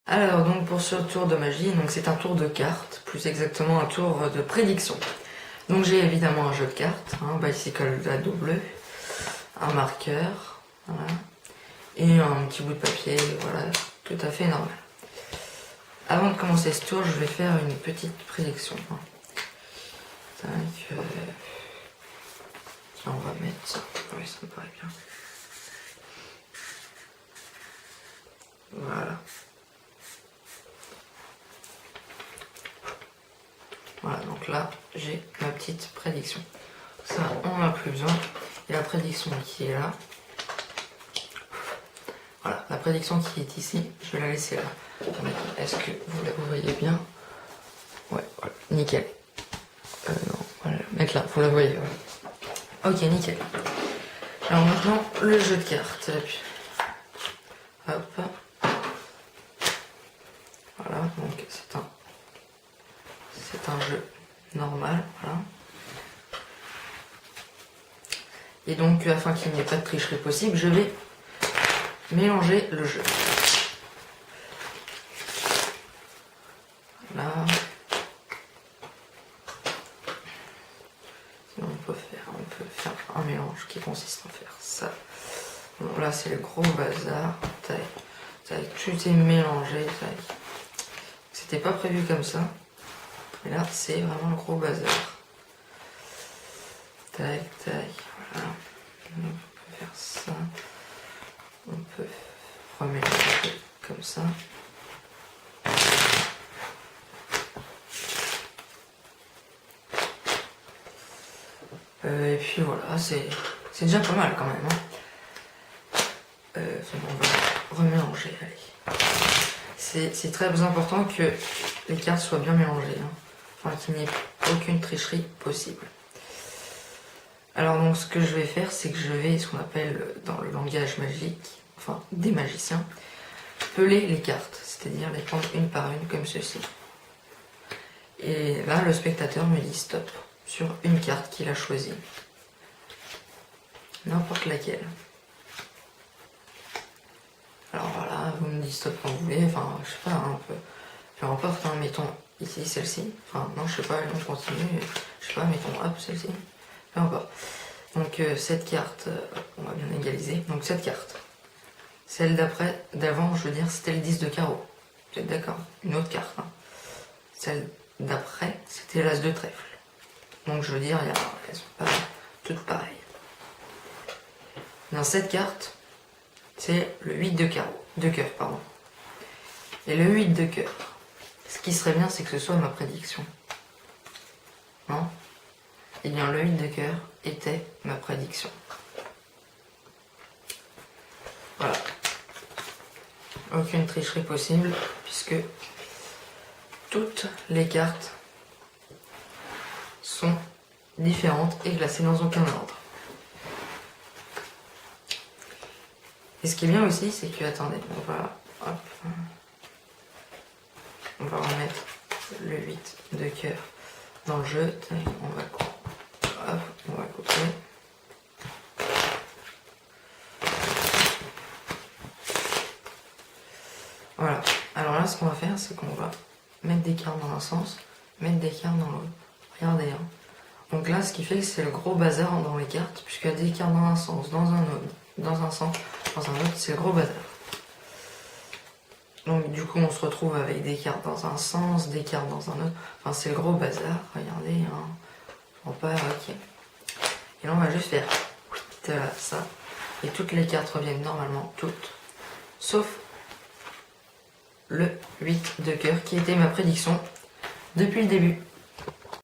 Alors donc pour ce tour de magie, donc c'est un tour de cartes, plus exactement un tour de prédiction. Donc j'ai évidemment un jeu de cartes, un bicycle d'ado bleu, un marqueur, voilà, et un petit bout de papier, voilà, tout à fait normal. Avant de commencer ce tour, je vais faire une petite prédiction. Tac, tiens, on va mettre ça, oui ça me paraît bien. Voilà. Voilà, donc là, j'ai ma petite prédiction. Ça, on n'a plus besoin. Et la prédiction qui est là. Voilà, la prédiction qui est ici, je vais la laisser là. Est-ce que vous la voyez bien? Ouais, voilà, nickel. Non, voilà, mettre là, vous la voyez, ouais. Ok, nickel. Alors maintenant, le jeu de cartes. Hop. Voilà, donc c'est un jeu normal, voilà. Et donc, afin qu'il n'y ait pas de tricherie possible, je vais mélanger le jeu. Là. Sinon, on peut faire un mélange qui consiste à faire ça. Bon, là, c'est le gros bazar. Tac, tac, tout est mélangé. Tac. C'était pas prévu comme ça. Et là, c'est vraiment le gros bazar. Tac, tac, voilà. On peut faire ça. On peut remélanger comme ça. Et puis voilà, c'est déjà pas mal quand même. Hein. On va remélanger, allez. C'est très important que les cartes soient bien mélangées. Hein. Enfin, qu'il n'y ait aucune tricherie possible. Alors donc ce que je vais faire, c'est que je vais, ce qu'on appelle dans le langage magique, enfin des magiciens, peler les cartes, c'est-à-dire les prendre une par une comme ceci. Et là, le spectateur me dit stop sur une carte qu'il a choisie. N'importe laquelle. Alors voilà, vous me dites stop quand vous voulez, enfin je sais pas, un peu, peu importe, hein, mettons ici celle-ci, enfin non je sais pas, on continue, je sais pas, mettons hop celle-ci, peu importe. Donc cette carte, on va bien égaliser, donc cette carte. Celle d'après, d'avant, je veux dire, c'était le 10 de carreau. Vous êtes d'accord? Une autre carte. Hein. Celle d'après, c'était l'as de trèfle. Donc je veux dire, elles sont pas toutes pareilles. Dans cette carte, c'est le 8 de carreau, de cœur, pardon. Et le 8 de cœur, ce qui serait bien, c'est que ce soit ma prédiction. Non? Eh bien, le 8 de cœur était ma prédiction. Voilà. Aucune tricherie possible, puisque toutes les cartes sont différentes et classées dans aucun ordre. Et ce qui est bien aussi, c'est que, attendez, on va remettre le 8 de cœur dans le jeu. On va couper. Voilà. Alors là, ce qu'on va faire, c'est qu'on va mettre des cartes dans un sens, mettre des cartes dans l'autre. Regardez. Hein. Donc là, ce qui fait que c'est le gros bazar dans les cartes, puisqu'il y a des cartes dans un sens, dans un autre, dans un sens, dans un autre, c'est le gros bazar. Donc du coup, on se retrouve avec des cartes dans un sens, des cartes dans un autre. Enfin, c'est le gros bazar. Regardez. Hein. On part, ok. Et là, on va juste faire ça. Et toutes les cartes reviennent normalement, toutes. Sauf le 8 de cœur qui était ma prédiction depuis le début.